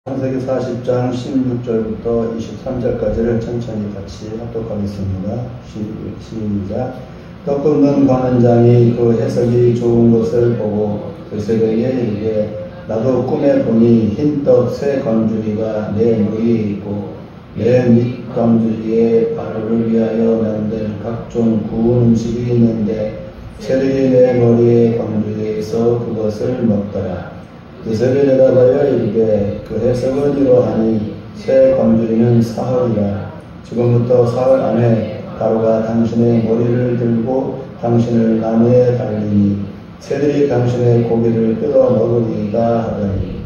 창세기 40장 16절부터 23절까지를 천천히 같이 합독하겠습니다. 시작. 떡 굽는 관원장이 그 해석이 좋은 것을 보고 요셉에게 이르되 나도 꿈에 보니 흰떡 세 광주리가 내 머리에 있고 내 밑 광주리에 바로를 위하여 만든 각종 구운 음식이 있는데 새들이 내 머리의 광주리에서 그것을 먹더라. 요셉이 대답하여 이르되 그 해석은 이러하니 새 광주리는 사흘이라. 지금부터 사흘 안에 바로가 당신의 머리를 들고 당신을 나무에 달리니 새들이 당신의 고기를 뜯어 먹으리이다 하더니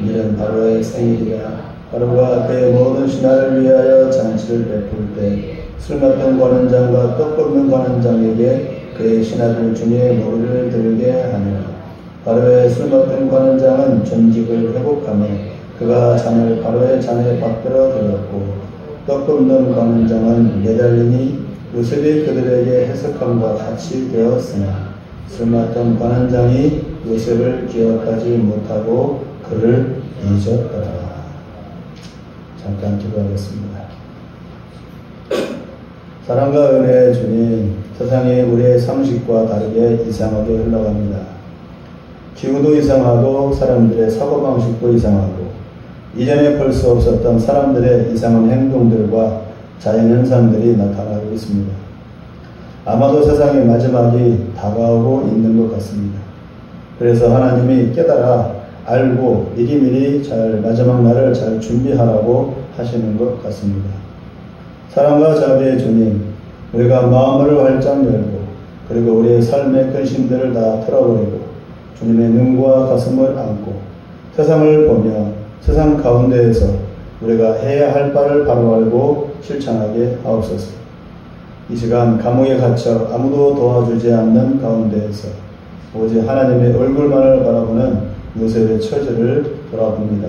이는 바로의 생일이라. 바로가 그의 모든 신하를 위하여 잔치를 베풀 때 술 맡은 관원장과 떡 굽는 관원장에게 그의 신하들 중에 머리를 들게 하니라. 바로의 술 맡은 관원장은 전직을 회복하며 그가 잔을 바로의 잔에 받들어 들었고 떡 굽는 관원장은 매달리니 요셉이 그들에게 해석함과 같이 되었으나 술 맡은 관원장이 요셉을 기억하지 못하고 그를 잊었더라. 잠깐 기도하겠습니다. 사랑과 은혜의 주님, 세상이 우리의 상식과 다르게 이상하게 흘러갑니다. 기후도 이상하고 사람들의 사고방식도 이상하고 이전에 볼 수 없었던 사람들의 이상한 행동들과 자연현상들이 나타나고 있습니다. 아마도 세상의 마지막이 다가오고 있는 것 같습니다. 그래서 하나님이 깨달아 알고 미리미리 잘 마지막 날을 잘 준비하라고 하시는 것 같습니다. 사랑과 자비의 주님, 우리가 마음을 활짝 열고 그리고 우리의 삶의 근심들을 다 털어버리고 주님의 눈과 가슴을 안고 세상을 보며 세상 가운데에서 우리가 해야 할 바를 바로 알고 실천하게 하옵소서. 이 시간 감옥에 갇혀 아무도 도와주지 않는 가운데에서 오직 하나님의 얼굴만을 바라보는 요셉의 처지를 돌아봅니다.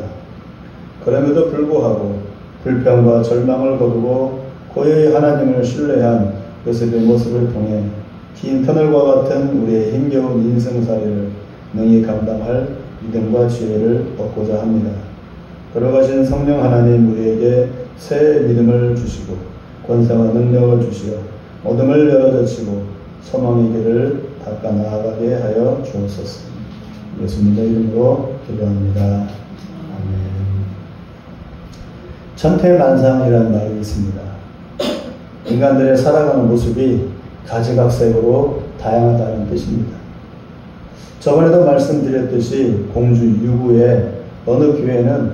그럼에도 불구하고 불평과 절망을 거두고 고요히 하나님을 신뢰한 요셉의 모습을 통해 긴 터널과 같은 우리의 힘겨운 인생살이를 능히 감당할 믿음과 지혜를 얻고자 합니다. 걸어가신 성령 하나님 우리에게 새 믿음을 주시고 권세와 능력을 주시어 어둠을 열어젖히고 소망의 길을 닦아 나아가게 하여 주옵소서. 예수님의 이름으로 기도합니다. 아멘. 천태만상이라는 말이 있습니다. 인간들의 살아가는 모습이 가지각색으로 다양하다는 뜻입니다. 저번에도 말씀드렸듯이 공주 유구의 어느 교회는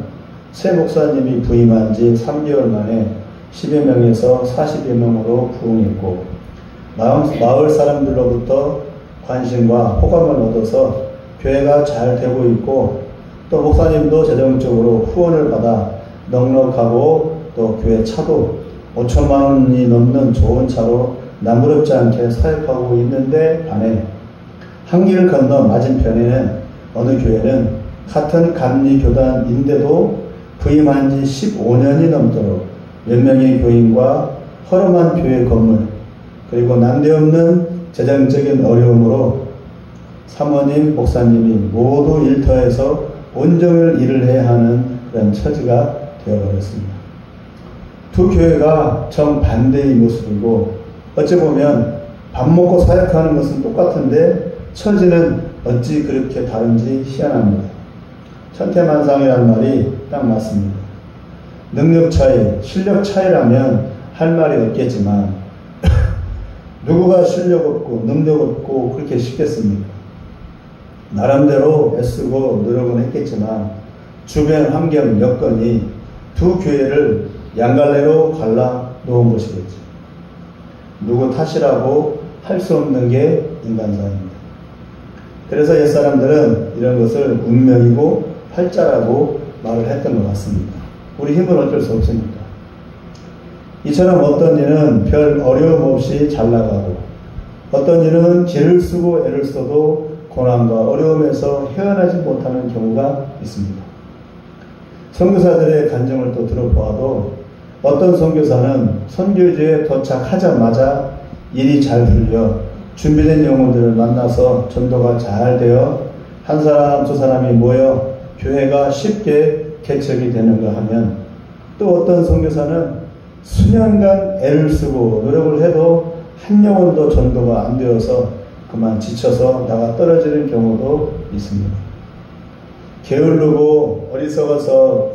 새 목사님이 부임한 지 3개월 만에 10여 명에서 40여 명으로 부흥했고 마을 사람들로부터 관심과 호감을 얻어서 교회가 잘 되고 있고 또 목사님도 재정적으로 후원을 받아 넉넉하고 또 교회 차도 5천만 원이 넘는 좋은 차로 남부럽지 않게 사역하고 있는데 반해 한 길 건너 맞은편에는 어느 교회는 같은 감리교단인데도 부임한 지 15년이 넘도록 몇 명의 교인과 허름한 교회 건물 그리고 난데없는 재정적인 어려움으로 사모님, 목사님이 모두 일터에서 온종일 일을 해야 하는 그런 처지가 되어버렸습니다. 두 교회가 정반대의 모습이고 어찌 보면 밥 먹고 사역하는 것은 똑같은데 처지는 어찌 그렇게 다른지 희한합니다. 천태만상이라는 말이 딱 맞습니다. 능력 차이, 실력 차이라면 할 말이 없겠지만 누구가 실력 없고 능력 없고 그렇게 쉽겠습니까? 나름대로 애쓰고 노력은 했겠지만 주변 환경 여건이 두 교회를 양갈래로 갈라 놓은 것이겠죠. 누구 탓이라고 할 수 없는 게 인간사입니다. 그래서 옛사람들은 이런 것을 운명이고 팔자라고 말을 했던 것 같습니다. 우리 힘은 어쩔 수 없으니까. 이처럼 어떤 일은 별 어려움 없이 잘 나가고 어떤 일은 길을 쓰고 애를 써도 고난과 어려움에서 헤어나지 못하는 경우가 있습니다. 선교사들의 간증을 또 들어보아도 어떤 선교사는 선교지에 도착하자마자 일이 잘 풀려 준비된 영혼들을 만나서 전도가 잘 되어 한 사람 두 사람이 모여 교회가 쉽게 개척이 되는가 하면, 또 어떤 선교사는 수년간 애를 쓰고 노력을 해도 한 영혼도 전도가 안 되어서 그만 지쳐서 나가 떨어지는 경우도 있습니다. 게으르고 어리석어서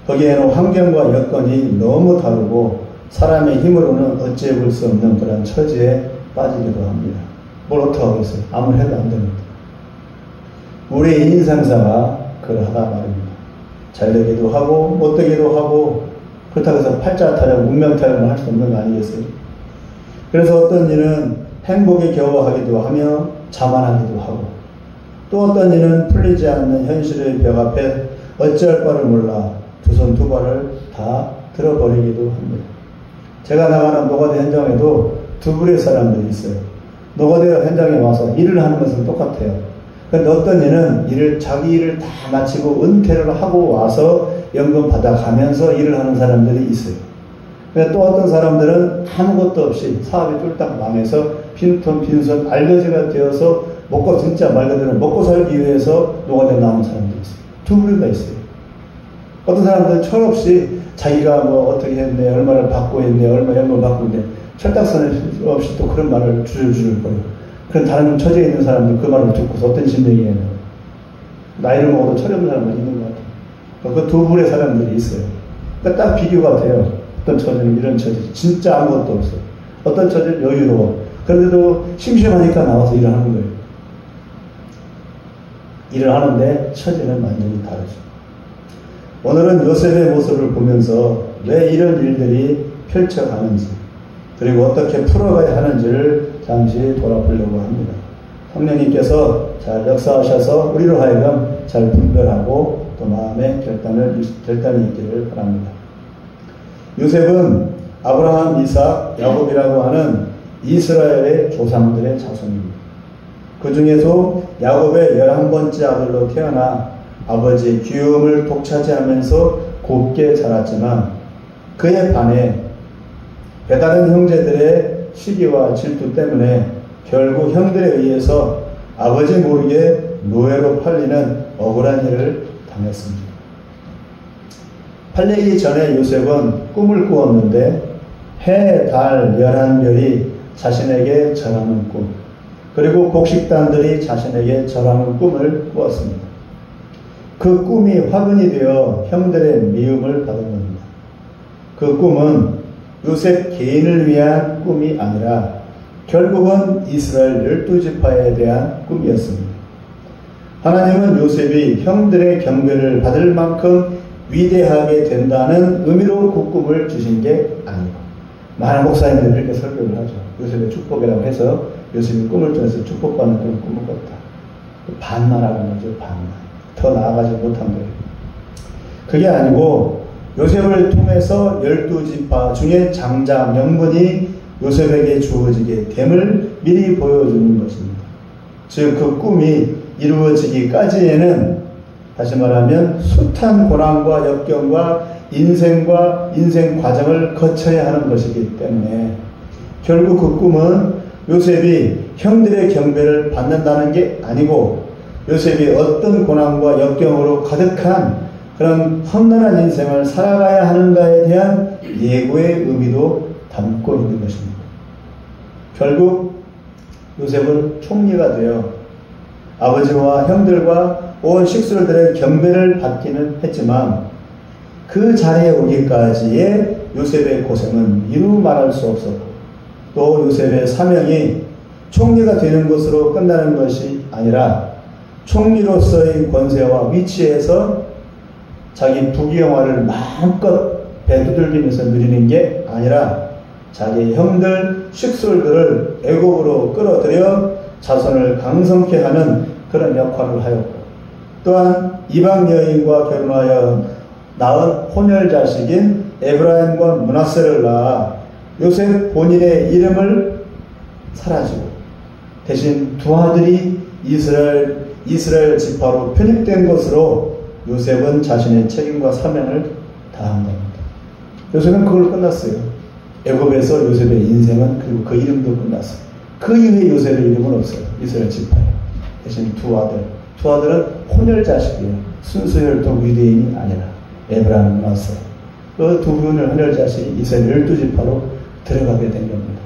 거기에는 환경과 여건이 너무 다르고 사람의 힘으로는 어찌해 볼 수 없는 그런 처지에 빠지기도 합니다. 뭘 어떻게 하겠어요? 아무리 해도 안 됩니다. 우리의 인상사가 그러하다 말입니다. 잘되기도 하고 못되기도 하고, 그렇다고 해서 팔자 타령, 문명 타령을 할 수 없는 거 아니겠어요? 그래서 어떤 이는 행복에 겨워하기도 하며 자만하기도 하고, 또 어떤 이는 풀리지 않는 현실의 벽 앞에 어찌할 바를 몰라 두 손 두 발을 다 들어버리기도 합니다. 제가 나가는 노가다 현장에도 두 부류의 사람들이 있어요. 노가다 현장에 와서 일을 하는 것은 똑같아요. 그런데 어떤 이는 자기 일을 다 마치고 은퇴를 하고 와서 연금 받아가면서 일을 하는 사람들이 있어요. 또 어떤 사람들은 아무것도 없이 사업이 쫄딱 망해서 빈손 빈손 알거지가 되어서 진짜 말 그대로 먹고 살기 위해서 노가다에 나온 사람들이 있어요. 두 부류가 있어요. 어떤 사람들은 철없이 자기가 어떻게 했네, 얼마를 받고 있네, 얼마 연금을 받고 있네, 철딱서는 없이 또 그런 말을 줄줄줄 거려요. 그런 다른 처지에 있는 사람들 그 말을 듣고서 어떤 심정이에요? 나이를 먹어도 철이 없는 사람은 있는 것 같아요. 그 두 부류의 사람들이 있어요. 그러니까 딱 비교가 돼요. 어떤 처지는 이런 처지, 진짜 아무것도 없어요. 어떤 처지는 여유로워. 그런데도 심심하니까 나와서 일을 하는 거예요. 일을 하는데 처지는 완전히 다르죠. 오늘은 요셉의 모습을 보면서 왜 이런 일들이 펼쳐가는지, 그리고 어떻게 풀어가야 하는지를 잠시 돌아보려고 합니다. 성령님께서 잘 역사하셔서 우리로 하여금 잘 분별하고 또 마음의 결단이 있기를 바랍니다. 요셉은 아브라함, 이삭, 야곱이라고 하는 이스라엘의 조상들의 자손입니다. 그 중에서 야곱의 11번째 아들로 태어나 아버지의 귀여움을 독차지하면서 곱게 자랐지만, 그에 반해 배다른 형제들의 시기와 질투 때문에 결국 형들에 의해서 아버지 모르게 노예로 팔리는 억울한 일을 당했습니다. 팔리기 전에 요셉은 꿈을 꾸었는데 해, 달, 11별이 자신에게 절하는 꿈, 그리고 곡식단들이 자신에게 절하는 꿈을 꾸었습니다. 그 꿈이 화근이 되어 형들의 미움을 받은 겁니다. 그 꿈은 요셉 개인을 위한 꿈이 아니라 결국은 이스라엘 12지파에 대한 꿈이었습니다. 하나님은 요셉이 형들의 경배를 받을 만큼 위대하게 된다는 의미로 그 꿈을 주신 게 아니고, 많은 목사님들이 이렇게 설교를 하죠. 요셉의 축복이라고 해서 요셉이 꿈을 통해서 축복받는 그런 꿈을 꿨다. 반말하는 거죠. 반말. 더 나아가지 못한 거예요. 그게 아니고 요셉을 통해서 12지파 중에 장자 명분이 요셉에게 주어지게 됨을 미리 보여주는 것입니다. 즉 그 꿈이 이루어지기까지에는, 다시 말하면 숱한 고난과 역경과 인생 과정을 거쳐야 하는 것이기 때문에, 결국 그 꿈은 요셉이 형들의 경배를 받는다는 게 아니고 요셉이 어떤 고난과 역경으로 가득한 그런 험난한 인생을 살아가야 하는가에 대한 예고의 의미도 담고 있는 것입니다. 결국 요셉은 총리가 되어 아버지와 형들과 온 식솔들의 경배를 받기는 했지만, 그 자리에 오기까지의 요셉의 고생은 이루 말할 수 없었고, 또 요셉의 사명이 총리가 되는 것으로 끝나는 것이 아니라 총리로서의 권세와 위치에서 자기 부귀영화를 마음껏 배두들기면서 누리는 게 아니라 자기 형들, 식솔들을 애국으로 끌어들여 자손을 강성케 하는 그런 역할을 하였고, 또한 이방 여인과 결혼하여 낳은 혼혈자식인 에브라임과 므낫세를 낳아 요셉 본인의 이름을 사라지고 대신 두 아들이 이스라엘 지파로 편입된 것으로 요셉은 자신의 책임과 사명을 다한 겁니다. 요셉은 그걸 끝났어요. 애굽에서 요셉의 인생은, 그리고 그 이름도 끝났어요. 그 이후에 요셉의 이름은 없어요. 이스라엘 지파에. 대신 두 아들, 두 아들은 혼혈 자식이에요. 순수 혈통 유대인이 아니라 에브라임을 낳았어요. 그 두 분의 혼혈 자식이 이스라엘 12지파로 들어가게 된 겁니다.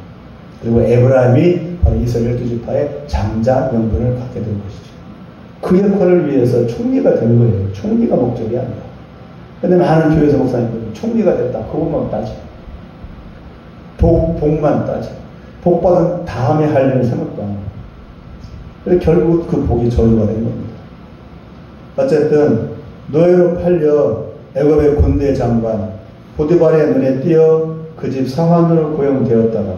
그리고 에브라임이 바로 이스라엘 12지파의 장자 명분을 갖게 된 것이죠. 그 역할을 위해서 총리가 된 거예요. 총리가 목적이 아니라. 그런데 많은 교회에서 목사님들은 총리가 됐다. 그것만 따져. 복만 따져. 복 받은 다음에 할 일을 생각도 안 해요. 그래서 결국 그 복이 저주가 된 겁니다. 어쨌든 노예로 팔려 애굽의 군대 장관 보디발의 눈에 띄어 그 집 사환으로 고용되었다가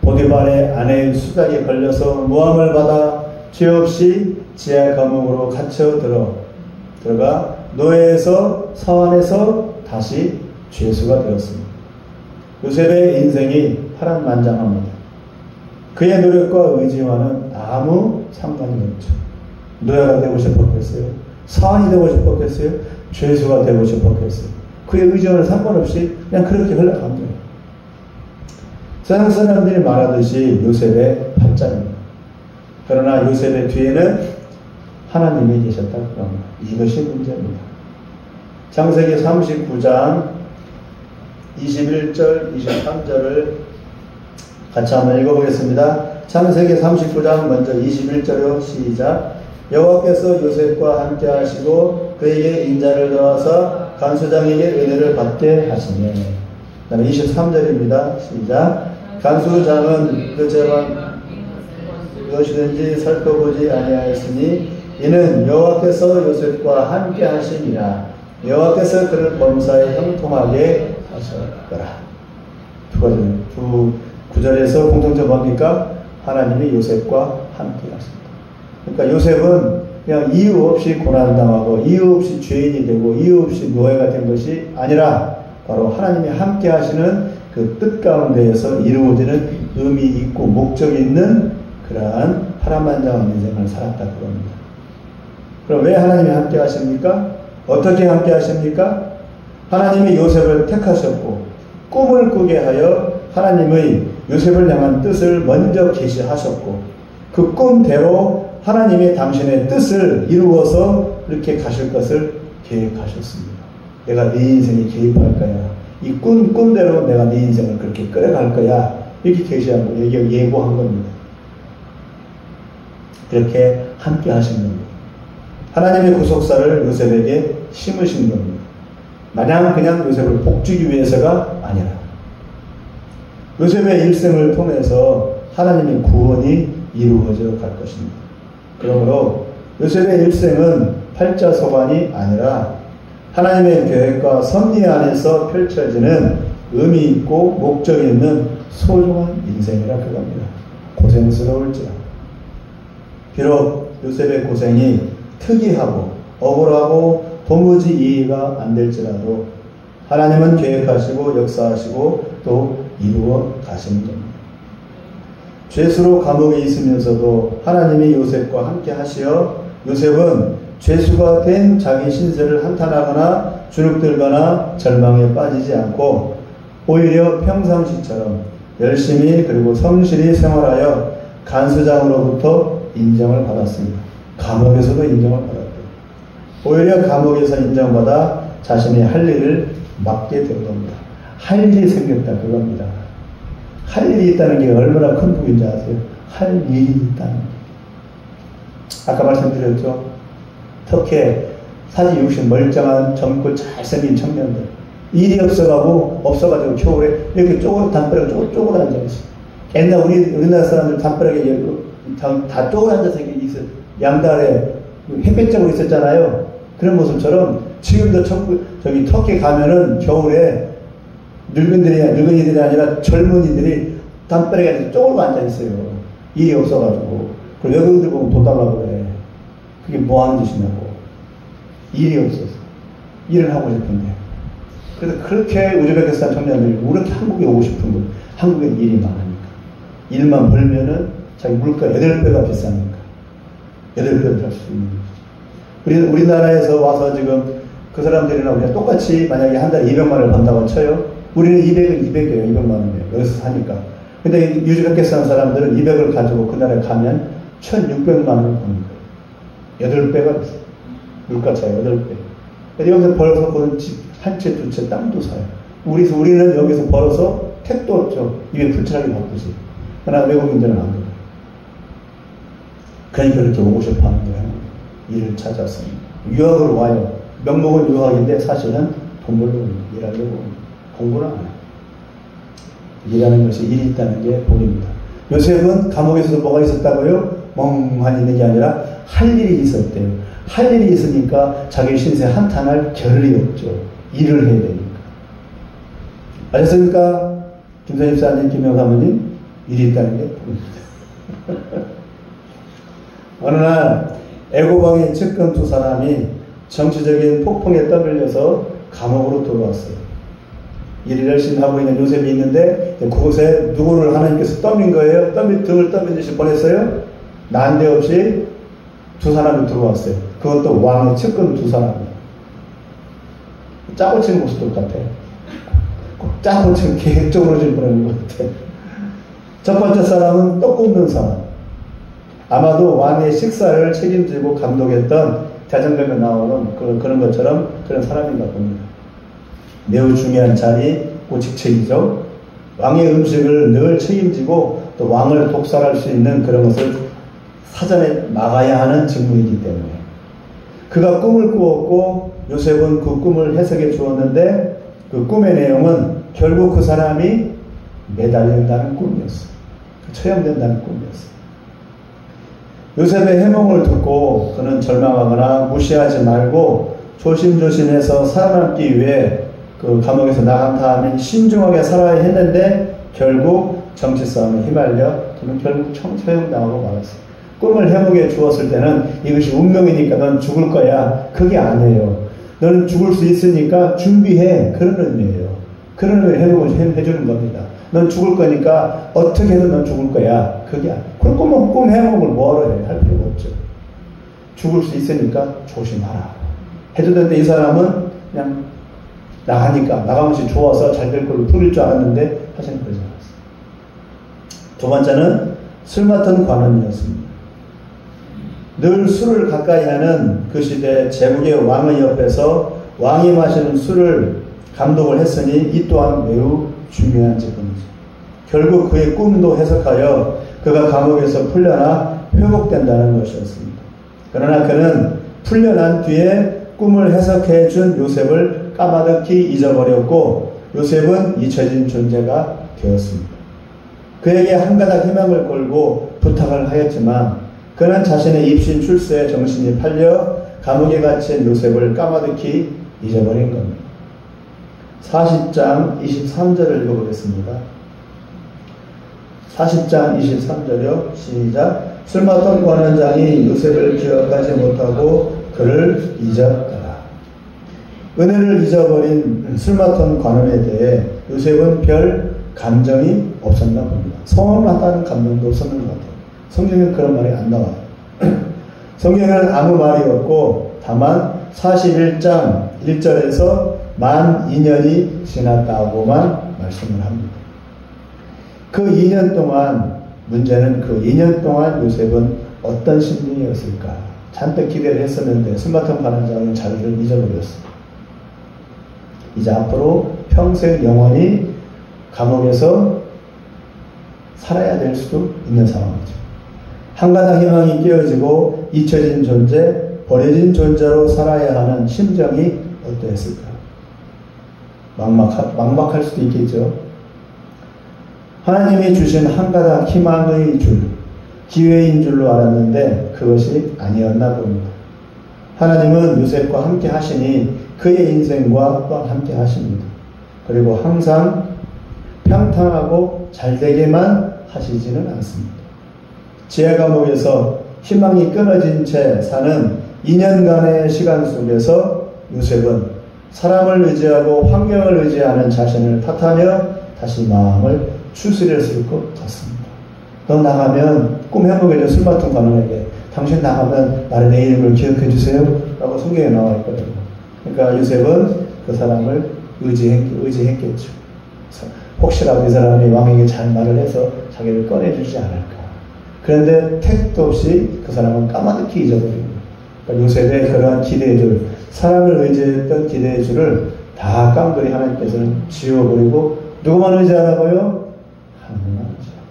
보디발의 아내의 수작에 걸려서 모함을 받아 죄 없이 지하 감옥으로 갇혀 들어가 노예에서 사환에서 다시 죄수가 되었습니다. 요셉의 인생이 파란만장합니다. 그의 노력과 의지와는 아무 상관이 없죠. 노예가 되고 싶었겠어요? 사환이 되고 싶었겠어요? 죄수가 되고 싶었겠어요? 그의 의지와는 상관없이 그냥 그렇게 흘러갑니다. 세상 사람들이 말하듯이 요셉의 팔자입니다. 그러나 요셉의 뒤에는 하나님이 계셨다고 합니다. 이것이 문제입니다. 창세기 39장 21절, 23절을 같이 한번 읽어보겠습니다. 창세기 39장 먼저 21절로 시작. 여호와께서 요셉과 함께 하시고 그에게 인자를 더하사 간수장에게 은혜를 받게 하시며. 그 다음에 23절입니다. 시작. 간수장은 그 재반 무엇이든지 살펴보지 아니하였으니 이는 여호와께서 요셉과 함께 하시니라. 여호와께서 그를 범사에 형통하게 하셨더라. 두 구절에서 공통점 뭡니까? 하나님이 요셉과 함께 하십니다. 그러니까 요셉은 그냥 이유 없이 고난당하고 이유 없이 죄인이 되고 이유 없이 노예가 된 것이 아니라 바로 하나님이 함께 하시는 그 뜻 가운데에서 이루어지는 의미 있고 목적이 있는 그러한 파란만장한 인생을 살았다 그럽니다. 그럼 왜 하나님이 함께 하십니까? 어떻게 함께 하십니까? 하나님이 요셉을 택하셨고 꿈을 꾸게 하여 하나님의 요셉을 향한 뜻을 먼저 계시하셨고 그 꿈대로 하나님이 당신의 뜻을 이루어서 이렇게 가실 것을 계획하셨습니다. 내가 네 인생에 개입할 거야. 이 꿈대로 내가 네 인생을 그렇게 끌어갈 거야. 이렇게 계시한 거, 예고한 겁니다. 그렇게 함께 하신 겁니다. 하나님의 구속사를 요셉에게 심으신 겁니다. 마냥 그냥 요셉을 복주기 위해서가 아니라 요셉의 일생을 통해서 하나님의 구원이 이루어져 갈 것입니다. 그러므로 요셉의 일생은 팔자소관이 아니라 하나님의 계획과 섭리 안에서 펼쳐지는 의미 있고 목적 있는 소중한 인생이라 그겁니다. 고생스러울지라. 비록 요셉의 고생이 특이하고 억울하고 도무지 이해가 안 될지라도 하나님은 계획하시고 역사하시고 또 이루어 가시는 겁니다. 죄수로 감옥에 있으면서도 하나님이 요셉과 함께 하시어 요셉은 죄수가 된 자기 신세를 한탄하거나 주눅들거나 절망에 빠지지 않고 오히려 평상시처럼 열심히 그리고 성실히 생활하여 간수장으로부터 인정을 받았습니다. 감옥에서도 인정을 받았대요. 오히려 감옥에서 인정받아 자신이 할 일을 맡게 된 겁니다. 할 일이 생겼다 그겁니다. 할 일이 있다는 게 얼마나 큰 복인지 아세요? 할 일이 있다는 게. 아까 말씀드렸죠? 터키에 사지 60 멀쩡한 젊고 잘생긴 청년들. 일이 없어가지고 겨울에 이렇게 담벼락에 쪼그려 앉아있어. 옛날 우리나라 사람들 담벼락에 다 쪼그려 앉아서 있어. 양다리에 햇볕 쬐고 있었잖아요. 그런 모습처럼 지금도 저기 터키 가면은 겨울에 늙은이들이 아니라 젊은이들이 담벼락에 쪼그려 앉아있어요. 일이 없어가지고. 그리고 여기들 보면 돈 달라고 그래. 그게 뭐 하는 짓이냐고. 일이 없어서. 일을 하고 싶은데. 그래서 그렇게 우즈베키스탄 청년들이 왜 이렇게 한국에 오고 싶은 거예요. 한국엔 일이 많으니까. 일만 벌면은 자기 물가 8배가 비싸니까. 8배를 살 수 있는 거죠. 우리나라에서 와서 지금 그 사람들이랑 우리가 똑같이 만약에 한 달에 200만 원을 번다고 쳐요. 우리는 200이에요. 200만 원이에요. 여기서 사니까. 근데 우즈베키스탄 사람들은 200을 가지고 그 나라에 가면 1600만 원을 버는 거예요. 8배가 물가 차이 8배. 여기서 벌어서 보는 집 한 채, 두 채 땅도 사요. 우리는 여기서 벌어서 택도 없죠. 입에 불철하게 바쁘지. 그러나 외국인들은 안 그래요. 그러니까 이렇게 오고 싶어 하는 거예요. 일을 찾아서. 유학을 와요. 명목은 유학인데 사실은 돈 벌려고 일하려고 공부를 안 해요. 일하는 것이 일이 있다는 게 복입니다. 요셉은 감옥에서도 뭐가 있었다고요? 멍하니 있는 게 아니라 할 일이 있었대요. 할 일이 있으니까 자기 신세 한탄할 겨를이 없죠. 일을 해야 되니까. 아셨습니까? 김선희 사님, 김영 사모님, 일이 있다는 게 복입니다. 어느 날 애고방의 측근 두 사람이 정치적인 폭풍에 떠밀려서 감옥으로 들어왔어요. 일을 열심히 하고 있는 요셉이 있는데 그곳에 누구를 하나님께서 떠민 거예요. 등을 떠밀듯이 보냈어요. 난데없이 두 사람이 들어왔어요. 그것도 왕의 측근 두 사람이. 짜고 치는 모습 똑같아요. 꼭 짜고 치는 계획적으로 좀 보내는 것 같아요. 첫 번째 사람은 떡 굽는 사람. 아마도 왕의 식사를 책임지고 감독했던 대장경에 나오는 그런 것처럼 그런 사람인가 봅니다. 매우 중요한 자리, 직책이죠. 왕의 음식을 늘 책임지고 또 왕을 독살할 수 있는 그런 것을 사전에 막아야 하는 직무이기 때문에 그가 꿈을 꾸었고 요셉은 그 꿈을 해석해 주었는데 그 꿈의 내용은 결국 그 사람이 매달린다는 꿈이었어요. 처형된다는 꿈이었어요. 요셉의 해몽을 듣고 그는 절망하거나 무시하지 말고 조심조심해서 살아남기 위해 그 감옥에서 나간 다음에 신중하게 살아야 했는데 결국 정치 싸움에 휘말려 그는 결국 처형당하고 말았어요. 꿈을 해몽해 주었을 때는 이것이 운명이니까 넌 죽을 거야. 그게 아니에요. 너는 죽을 수 있으니까 준비해. 그런 의미예요. 그런 의미를 해몽을 해주는 겁니다. 넌 죽을 거니까 어떻게든 넌 죽을 거야. 그게 아니에요. 그럼 꿈 해몽을 뭐하러 해? 할 필요가 없죠. 죽을 수 있으니까 조심하라. 해주는데 이 사람은 그냥 나가면서 좋아서 잘 될 걸로 풀릴 줄 알았는데 사실은 그러지 않았어요. 두 번째는 술 맡은 관원이었습니다. 늘 술을 가까이 하는 그 시대 제국의 왕의 옆에서 왕이 마시는 술을 감독을 했으니 이 또한 매우 중요한 직분이죠. 결국 그의 꿈도 해석하여 그가 감옥에서 풀려나 회복된다는 것이었습니다. 그러나 그는 풀려난 뒤에 꿈을 해석해 준 요셉을 까마득히 잊어버렸고 요셉은 잊혀진 존재가 되었습니다. 그에게 한 가닥 희망을 걸고 부탁을 하였지만 그는 자신의 입신 출세에 정신이 팔려 감옥에 갇힌 요셉을 까마득히 잊어버린 겁니다. 40장 23절을 읽어보겠습니다. 40장 23절이요. 시작. 술 맡던 관원장이 요셉을 기억하지 못하고 그를 잊었더라. 은혜를 잊어버린 술 맡던 관원에 대해 요셉은 별 감정이 없었나 봅니다. 서운하다는 감정도 없었는 것 같아요. 성경에는 그런 말이 안 나와요. 성경에는 아무 말이 없고 다만 41장 1절에서 만 2년이 지났다고만 말씀을 합니다. 그 2년 동안 문제는 그 2년 동안 요셉은 어떤 심리였을까? 잔뜩 기대를 했었는데 술 맡은 관원장은 자기를 잊어버렸어요. 이제 앞으로 평생 영원히 감옥에서 살아야 될 수도 있는 상황이죠. 한 가닥 희망이 깨어지고 잊혀진 존재, 버려진 존재로 살아야 하는 심정이 어떠했을까? 막막할 수도 있겠죠. 하나님이 주신 한 가닥 희망의 줄, 기회인 줄로 알았는데 그것이 아니었나 봅니다. 하나님은 요셉과 함께 하시니 그의 인생과 또한 함께 하십니다. 그리고 항상 평탄하고 잘되게만 하시지는 않습니다. 지하 감옥에서 희망이 끊어진 채 사는 2년간의 시간 속에서 요셉은 사람을 의지하고 환경을 의지하는 자신을 탓하며 다시 마음을 추스렸을 것 같습니다. 너 나가면 꿈 해보게 술 맡은 관원에게 당신 나가면 나를 내 이름을 기억해 주세요 라고 성경에 나와 있거든요. 그러니까 요셉은 그 사람을 의지했겠죠. 혹시라도 이 사람이 왕에게 잘 말을 해서 자기를 꺼내주지 않을까. 그런데 택도 없이 그 사람은 까마득히 잊어버립니다. 그러니까 요셉의 그러한 기대의 줄, 사랑을 의지했던 기대의 줄을 다 깡그리 하나님께서는 지워버리고 누구만 의지하라고요? 하나님만 의지하고.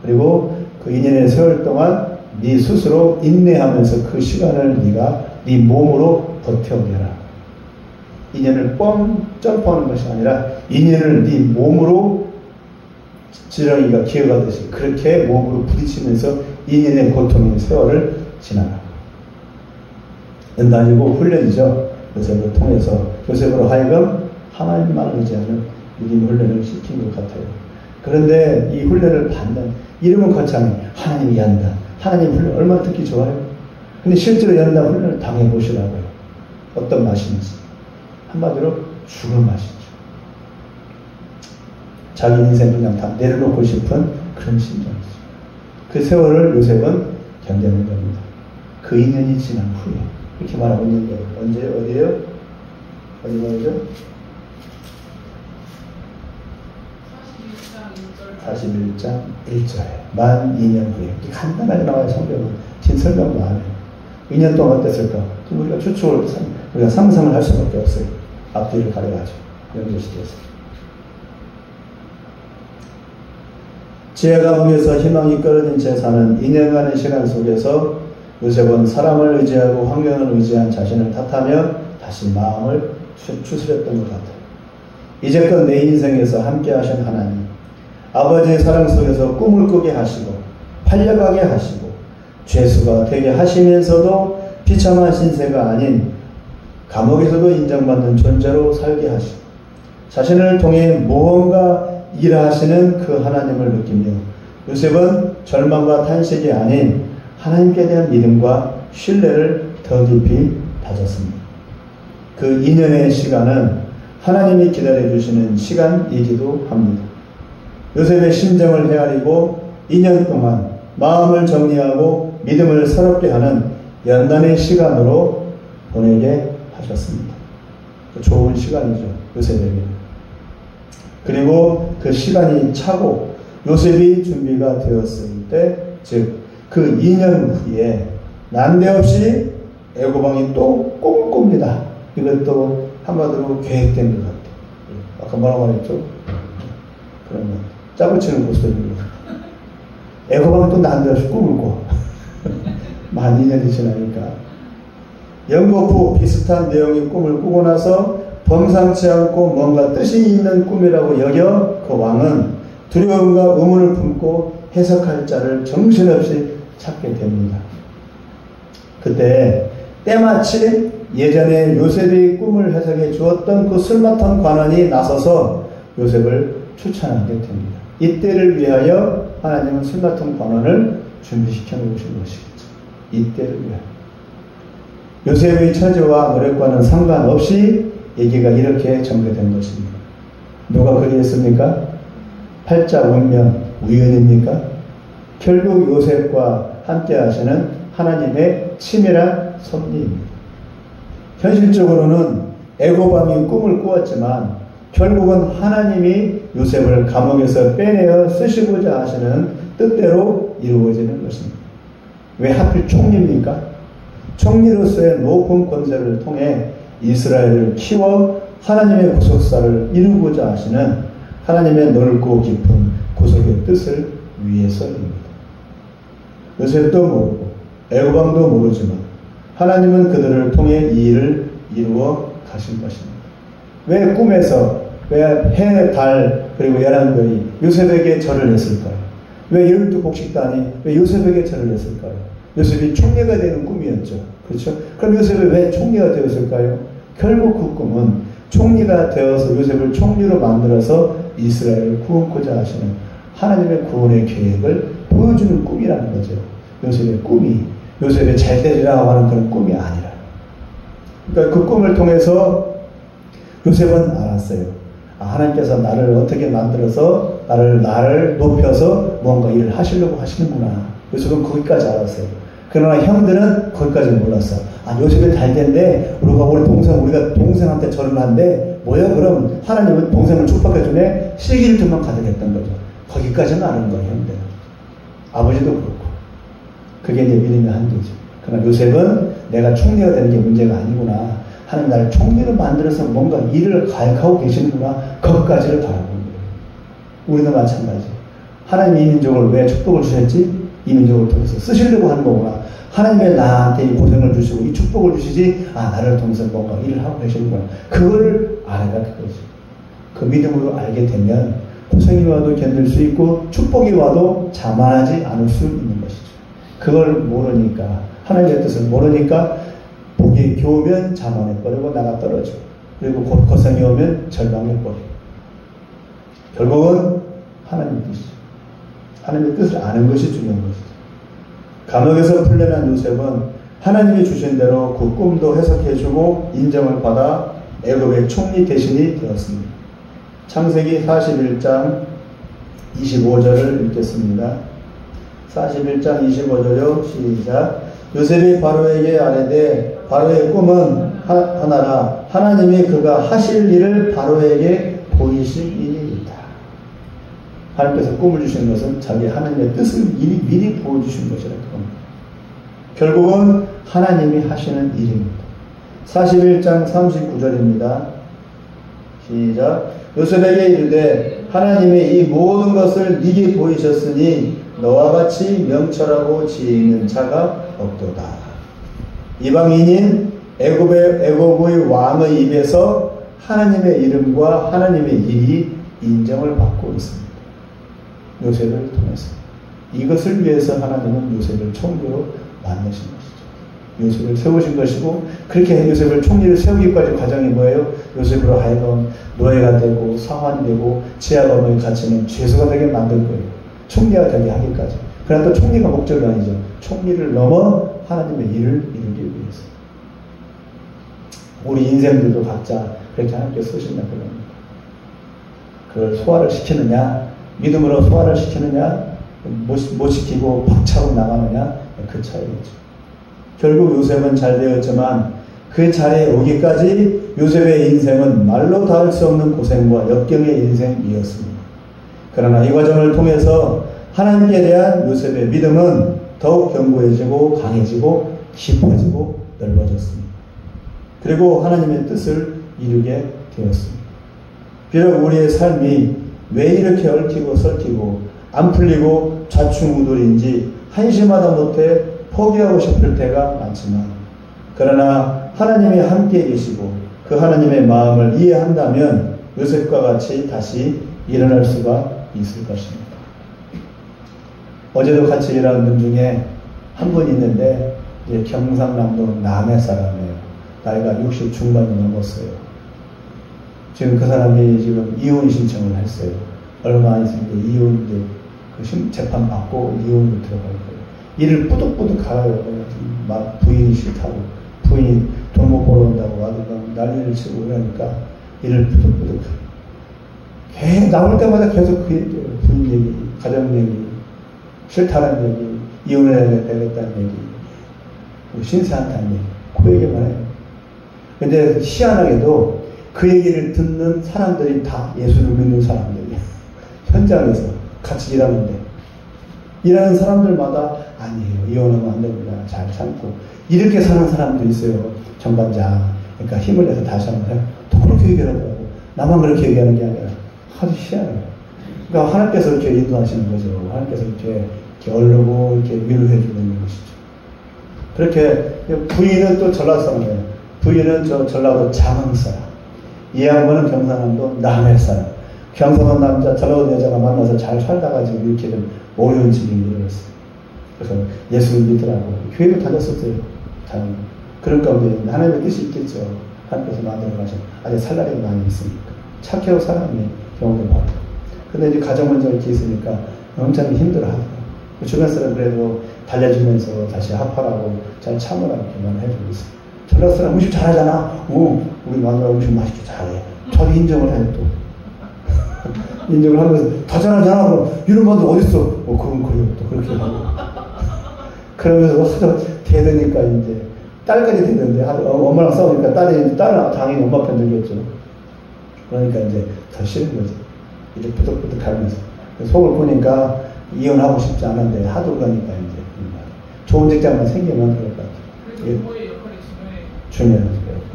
그리고 그 2년의 세월 동안 네 스스로 인내하면서 그 시간을 네가 네 몸으로 버텨내라. 2년을 점프하는 것이 아니라 2년을 네 몸으로 지렁이가 기어가듯이 그렇게 몸으로 부딪히면서 2년의 고통의 세월을 지나라. 연단이고 훈련이죠. 요셉을 통해서 요셉으로 하여금 하나님만 의지하는 믿음 훈련을 시킨 것 같아요. 그런데 이 훈련을 받는 이름은 거창해. 하나님이 연단. 하나님 훈련 얼마나 듣기 좋아요. 근데 실제로 연단 훈련을 당해보시라고요. 어떤 맛인지. 한마디로 죽을 맛이죠. 자기 인생 그냥 다 내려놓고 싶은 그런 심정이죠. 그 세월을 요셉은 견뎌낸 겁니다. 그 2년이 지난 후에 이렇게 말하고 있는 거예요. 언제 어디에요? 어디 말이죠? 41장 1절에 만 2년 후에 이렇게 간단하게 나와요. 성경은 긴 설명도 안 해요. 2년 동안 어땠을까? 우리가 추측을 우리가 상상을 할 수밖에 없어요. 앞뒤를 가려가지고 연결시켜서 지혜가 목에서 희망이 끊어진 채 사는 2년간의 시간 속에서 요셉은 사람을 의지하고 환경을 의지한 자신을 탓하며 다시 마음을 추스렸던 것 같아요. 이제껏 내 인생에서 함께 하신 하나님, 아버지의 사랑 속에서 꿈을 꾸게 하시고 팔려가게 하시고 죄수가 되게 하시면서도 비참한 신세가 아닌 감옥에서도 인정받는 존재로 살게 하시고 자신을 통해 무언가 일하시는 그 하나님을 느끼며 요셉은 절망과 탄식이 아닌 하나님께 대한 믿음과 신뢰를 더 깊이 다졌습니다. 그 2년의 시간은 하나님이 기다려주시는 시간이기도 합니다. 요셉의 심정을 헤아리고 2년 동안 마음을 정리하고 믿음을 새롭게 하는 연단의 시간으로 보내게 하셨습니다. 좋은 시간이죠. 요셉에게. 그리고 그 시간이 차고 요셉이 준비가 되었을 때, 즉 그 2년 후에 난데없이 애고방이 또 꿈을 꿉니다. 이것도 한마디로 계획된 것 같아요. 아까 뭐라고 말했죠? 그러면 짜고치는 모습입니다. 애고방이 또 난데없이 꿈을 꿔. 만 2년이 지나니까. 연거푸 비슷한 내용의 꿈을 꾸고 나서 범상치 않고 뭔가 뜻이 있는 꿈이라고 여겨 그 왕은 두려움과 의문을 품고 해석할 자를 정신없이 찾게 됩니다. 그때 때마침 예전에 요셉이 꿈을 해석해 주었던 그 술맡은 관원이 나서서 요셉을 추천하게 됩니다. 이때를 위하여 하나님은 술맡은 관원을 준비시켜 놓으신 것이겠죠. 이때를 위하여. 요셉의 처지와 노력과는 상관없이 얘기가 이렇게 전개된 것입니다. 누가 그리했습니까? 팔자 운명, 우연입니까? 결국 요셉과 함께 하시는 하나님의 치밀한 섭리입니다. 현실적으로는 애고밤이 꿈을 꾸었지만 결국은 하나님이 요셉을 감옥에서 빼내어 쓰시고자 하시는 뜻대로 이루어지는 것입니다. 왜 하필 총리입니까? 총리로서의 높은 권세를 통해 이스라엘을 키워 하나님의 구속사를 이루고자 하시는 하나님의 넓고 깊은 구속의 뜻을 위해서입니다. 요셉도 모르고 애고방도 모르지만 하나님은 그들을 통해 이 일을 이루어 가신 것입니다. 왜 꿈에서 왜 해, 달 그리고 11별이 요셉에게 절을 했을까요? 왜 12곡식단이 왜 요셉에게 절을 했을까요? 요셉이 총리가 되는 꿈이었죠. 그렇죠? 그럼 요셉이 왜 총리가 되었을까요? 결국 그 꿈은 총리가 되어서 요셉을 총리로 만들어서 이스라엘을 구원코자 하시는 하나님의 구원의 계획을 보여주는 꿈이라는 거죠. 요셉의 꿈이 요셉의 잘 되리라고 하는 그런 꿈이 아니라. 그러니까 그 꿈을 통해서 요셉은 알았어요. 하나님께서 나를 어떻게 만들어서 나를 높여서 뭔가 일을 하시려고 하시는구나. 요셉은 거기까지 알았어요. 그러나 형들은 거기까지 몰랐어. 요셉이 달된데 우리가 동생한테 절을 한데 뭐야 그럼 하나님은 동생을 축복해주네. 시기를 좀만 가득했던 거죠. 거기까지는 아는 거예요. 형들은. 아버지도 그렇고. 그게 이제 믿음의 한계죠. 그러나 요셉은 내가 총리가 되는 게 문제가 아니구나. 하나님 나를 총리로 만들어서 뭔가 일을 가역하고 계시는구나. 거기까지를 바라보는 거예요. 우리도 마찬가지. 하나님이 이 민족을 왜 축복을 주셨지? 이 민족을 통해서 쓰시려고 하는 거구나. 하나님이 나한테 이 고생을 주시고 이 축복을 주시지, 나를 통해서 뭔가 일을 하고 계시는구나. 그걸 알아야 그거지. 그 믿음으로 알게 되면 고생이 와도 견딜 수 있고 축복이 와도 자만하지 않을 수 있는 것이죠. 그걸 모르니까, 하나님의 뜻을 모르니까 복이 겨우면 자만해버리고 나가 떨어지고, 그리고 고생이 오면 절망해버리고. 결국은 하나님의 뜻이죠. 하나님의 뜻을 아는 것이 중요한 것이죠. 감옥에서 풀려난 요셉은 하나님이 주신 대로 그 꿈도 해석해주고 인정을 받아 애굽의 총리 대신이 되었습니다. 창세기 41장 25절을 읽겠습니다. 41장 25절요. 시작. 요셉이 바로에게 아뢰되 바로의 꿈은 하나라. 하나님이 그가 하실 일을 바로에게 보이심이니이다. 하나님께서 꿈을 주시는 것은 자기 하나님의 뜻을 미리 보여주신 것이라고 합니다. 결국은 하나님이 하시는 일입니다. 41장 39절입니다. 시작. 요셉에게 이르되 하나님이 이 모든 것을 네게 보이셨으니 너와 같이 명철하고 지혜 있는 자가 없도다. 이방인인 애굽의 왕의 입에서 하나님의 이름과 하나님의 일이 인정을 받고 있습니다. 요셉을 통해서. 이것을 위해서 하나님은 요셉을 총리로 만드신 것이죠. 요셉을 세우신 것이고, 그렇게 요셉을 총리를 세우기까지 과정이 뭐예요? 요셉으로 하여금 노예가 되고 상환되고 지하범에 갇히는 죄수가 되게 만들 거예요. 총리가 되게 하기까지. 그러나 또 총리가 목적이 아니죠. 총리를 넘어 하나님의 일을 이루기 위해서. 우리 인생들도 각자 그렇게 하나님께 쓰신다 그럽니다. 그걸 소화를 시키느냐, 믿음으로 소화를 시키느냐, 못 시키고 박차고 나가느냐, 그 차이겠죠. 결국 요셉은 잘 되었지만 그 자리에 오기까지 요셉의 인생은 말로 닿을 수 없는 고생과 역경의 인생이었습니다. 그러나 이 과정을 통해서 하나님께 대한 요셉의 믿음은 더욱 견고해지고 강해지고 깊어지고 넓어졌습니다. 그리고 하나님의 뜻을 이루게 되었습니다. 비록 우리의 삶이 왜 이렇게 얽히고 설키고 안 풀리고 좌충우돌인지 한심하다 못해 포기하고 싶을 때가 많지만, 그러나 하나님이 함께 계시고 그 하나님의 마음을 이해한다면 요셉과 같이 다시 일어날 수가 있을 것입니다. 어제도 같이 일한 분 중에 한 분 있는데 이제 경상남도 남해 사람이에요. 나이가 60 중반이 넘었어요. 지금 그 사람이 지금 이혼 신청을 했어요. 얼마 있으니까 이혼 그 재판 받고 이혼으로 들어갈 거예요. 일을 뿌득뿌득 갈아요. 막 부인이 싫다고, 부인이 돈 못 벌어온다고 아주 난리를 치고 그러니까 일을 뿌득뿌득 가요. 나올 때마다 계속 그 얘기예요. 부인 얘기, 가정 얘기, 싫다는 얘기, 이혼해야 되겠다는 얘기, 신세한다는 얘기, 그 얘기만 해요. 근데 희한하게도 그 얘기를 듣는 사람들이 다 예수를 믿는 사람들이에요. 현장에서 같이 일하는데 일하는 사람들마다 아니에요. 이혼하면 안 됩니다. 잘 참고. 이렇게 사는 사람도 있어요. 정반장. 그러니까 힘을 내서 다시 한번 해요. 또 그렇게 얘기하더라고. 나만 그렇게 얘기하는 게 아니라 아주 희한해요. 그러니까 하나님께서 이렇게 인도하시는 거죠. 하나님께서 이렇게 얼르고 이렇게 위로해 주는 것이죠. 그렇게 부인은 또 전라도 사람이에요. 부인은 전라도 장흥 사람. 이 양반은 경상남도 남해 사람. 경상도 남자, 전라도 여자가 만나서 잘 살다가 지금 이렇게 된 어려운 집이 일어났어요. 그래서 예수를 믿으라고 교회를 다녔었어요. 그런 가운데 하나님의 뜻이 있겠죠. 하나님께서 만들어 가신 아직 살 날이 많이 있으니까 착해요 사람이 경험을 받고. 근데 이제 가정 문제가 이렇게 있으니까 엄청 힘들어하더라고요. 주변 사람 그래도 달래주면서 다시 합하라고 잘 참으라고 이렇게 말해주고 있어요. 전라도 사람 음식 잘하잖아. 우리 마누라 음식 맛있게 잘해. 저도 인정을 해요 또. 인정을 하면서 다 잘하잖아. 그럼 이런 분도 어딨어? 그럼 그래요. 또 그렇게 하고. 그러면서 하도 되니까 이제 딸까지 됐는데 엄마랑 싸우니까 딸은 당연히 엄마 편 들겠죠. 그러니까 이제 더 싫은 거지. 이제 부득부득 하면서 속을 보니까 이혼하고 싶지 않은데 하도 그러니까 이제 좋은 직장만 생기면 그럴 것 같아요. 부모의 역할이 중요해요.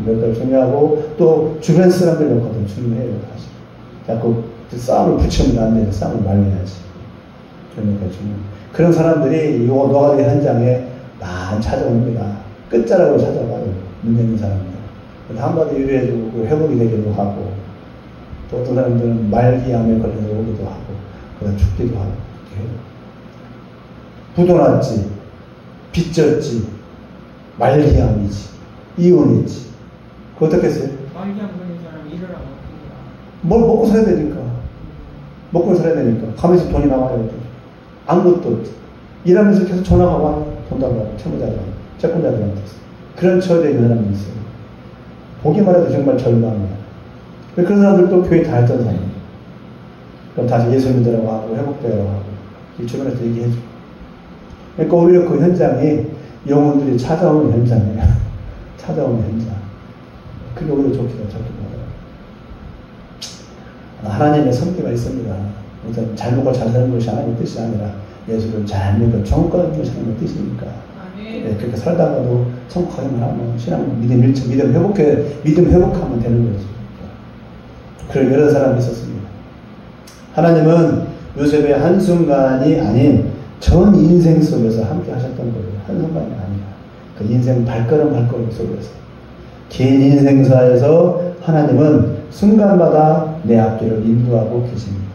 역할이 중요하고 또 주변 사람들 역할도 중요해요. 사실. 자꾸 싸움을 붙이면 안 돼요. 싸움을 말려야지. 그러니까 그런 사람들이 요 노가리 현장에 많이 찾아옵니다. 끝자락으로 찾아가요. 문제 있는 사람들. 한마디 위로해주고 회복이 되기도 하고 또 어떤 사람들은 말기암에 걸려서 오기도 하고 그다음 죽기도 하고 이렇게 해요. 부도났지, 빚졌지, 말기암이지, 이혼했지. 그 어떻게 했어요? 말기암 걸린 사람이 일을 하면 어떻게 뭘 먹고 살아야 되니까. 먹고 살아야 되니까. 가면서 돈이 나와야 돼. 아무것도 없지. 일하면서 계속 전화가 와. 돈 달라고, 채무자들한테, 채권자들한테. 그런 처지에 있는 사람이 있어요. 보기만 해도 정말 절망이야. 그런 사람들도 교회 다 했던 사람이에요. 그럼 다시 예수 믿으라고 하고, 회복되라고 하고, 이 주변에서 얘기해줘. 그러니까 오히려 그 현장이 영혼들이 찾아오는 현장이에요. 찾아오는 현장. 그게 오히려 좋기도 하고요. 하나님의 섭리가 있습니다. 우선 잘 먹고 잘 사는 것이 하나님의 뜻이 아니라 예수를 잘 믿고 정권 주시는 뜻이니까. 네, 그렇게 살다가도 성공하기만 하면 신앙 믿음 회복하면 되는 거죠. 그런 여러 사람이 있었습니다. 하나님은 요셉의 한순간이 아닌 전 인생 속에서 함께 하셨던 거예요. 한순간이 아니라 그 인생 발걸음 속에서 긴 인생사에서 하나님은 순간마다 내 앞길을 인도하고 계십니다.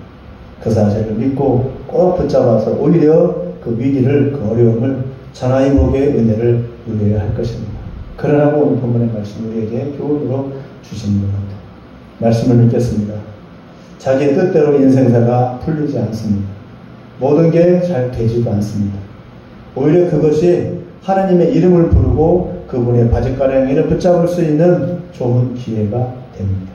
그 사실을 믿고 꼭 붙잡아서 오히려 그 위기를, 그 어려움을 전화위복의 은혜를 누려야 할 것입니다. 그러라고 오늘 본문의 말씀 우리에게 교훈으로 주시는 것 같아요. 말씀을 읽겠습니다. 자기의 뜻대로 인생사가 풀리지 않습니다. 모든 게 잘 되지도 않습니다. 오히려 그것이 하나님의 이름을 부르고 그분의 바짓가랑이를 붙잡을 수 있는 좋은 기회가 됩니다.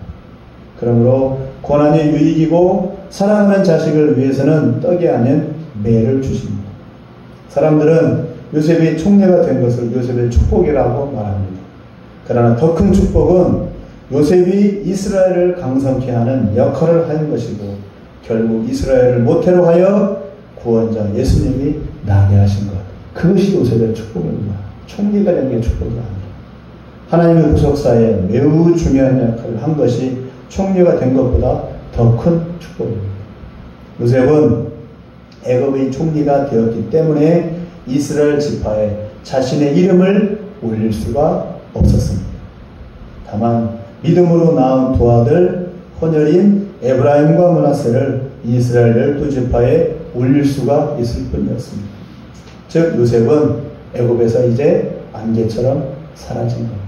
그러므로 고난이 유익이고 사랑하는 자식을 위해서는 떡이 아닌 매를 주십니다. 사람들은 요셉이 총리가 된 것을 요셉의 축복이라고 말합니다. 그러나 더 큰 축복은 요셉이 이스라엘을 강성케 하는 역할을 하는 것이고 결국 이스라엘을 모태로 하여 구원자 예수님이 나게 하신 것. 그것이 요셉의 축복입니다. 총리가 된 게 축복이 아니라 하나님의 구속사에 매우 중요한 역할을 한 것이 총리가 된 것보다 더 큰 축복입니다. 요셉은 애굽의 총리가 되었기 때문에 이스라엘 지파에 자신의 이름을 올릴 수가 없었습니다. 다만 믿음으로 낳은 두 아들 혼혈인 에브라임과 므낫세를 이스라엘 12지파에 올릴 수가 있을 뿐이었습니다. 즉 요셉은 애굽에서 이제 안개처럼 사라진 겁니다.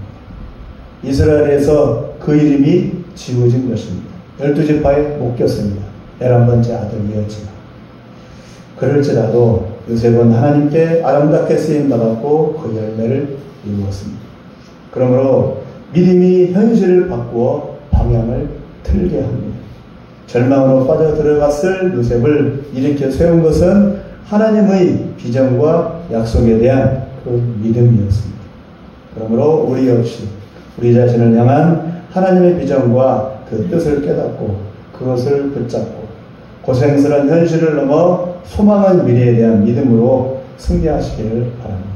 이스라엘에서 그 이름이 지워진 것입니다. 12지파에 못 꼈습니다. 11번째 아들이었지만 그럴지라도 요셉은 하나님께 아름답게 쓰임받았고 그 열매를 이루었습니다. 그러므로 믿음이 현실을 바꾸어 방향을 틀게 합니다. 절망으로 빠져들어갔을 요셉을 일으켜 세운 것은 하나님의 비전과 약속에 대한 그 믿음이었습니다. 그러므로 우리 역시 우리 자신을 향한 하나님의 비전과 그 뜻을 깨닫고 그것을 붙잡고 고생스러운 현실을 넘어 소망한 미래에 대한 믿음으로 승리하시기를 바랍니다.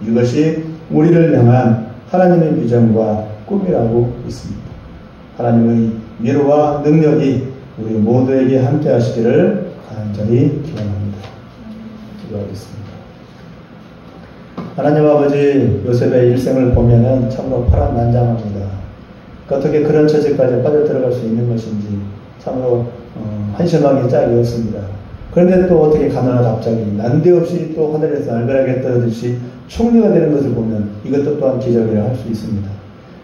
이것이 우리를 향한 하나님의 비전과 꿈이라고 있습니다. 하나님의 위로와 능력이 우리 모두에게 함께 하시기를 간절히 기원합니다. 기도하겠습니다. 하나님 아버지, 요셉의 일생을 보면은 참으로 파란만장합니다. 어떻게 그런 처지까지 빠져들어갈 수 있는 것인지 참으로 한심하게 짝이었습니다. 그런데 또 어떻게 가난하다 갑자기 난데없이 또 하늘에서 알베라게 떠듯이 총리가 되는 것을 보면 이것도 또한 기적이라 할 수 있습니다.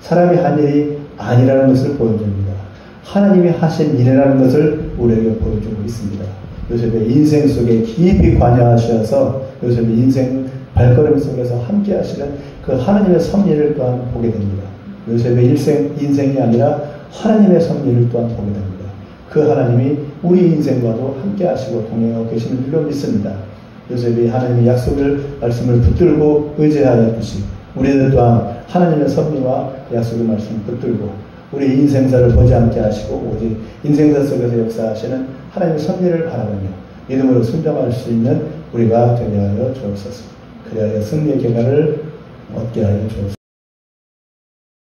사람이 한 일이 아니라는 것을 보여줍니다. 하나님이 하신 일이라는 것을 우리에게 보여주고 있습니다. 요셉의 인생 속에 깊이 관여하셔서 요셉의 인생 발걸음 속에서 함께 하시는 그 하나님의 섭리를 또한 보게 됩니다. 요셉의 인생이 아니라 하나님의 섭리를 또한 보게 됩니다. 그 하나님이 우리 인생과도 함께 하시고 동행하고 계시는 줄로 믿습니다. 요셉이 하나님의 약속을 말씀을 붙들고 의지하였듯이 우리들 또한 하나님의 섭리와 약속의 말씀을 붙들고 우리 인생사를 보지 않게 하시고 오직 인생사 속에서 역사하시는 하나님의 섭리를 바라보며 믿음으로 순종할 수 있는 우리가 되게 하여 주옵소서. 그리하여 승리의 결과를 얻게 하여 주옵소서.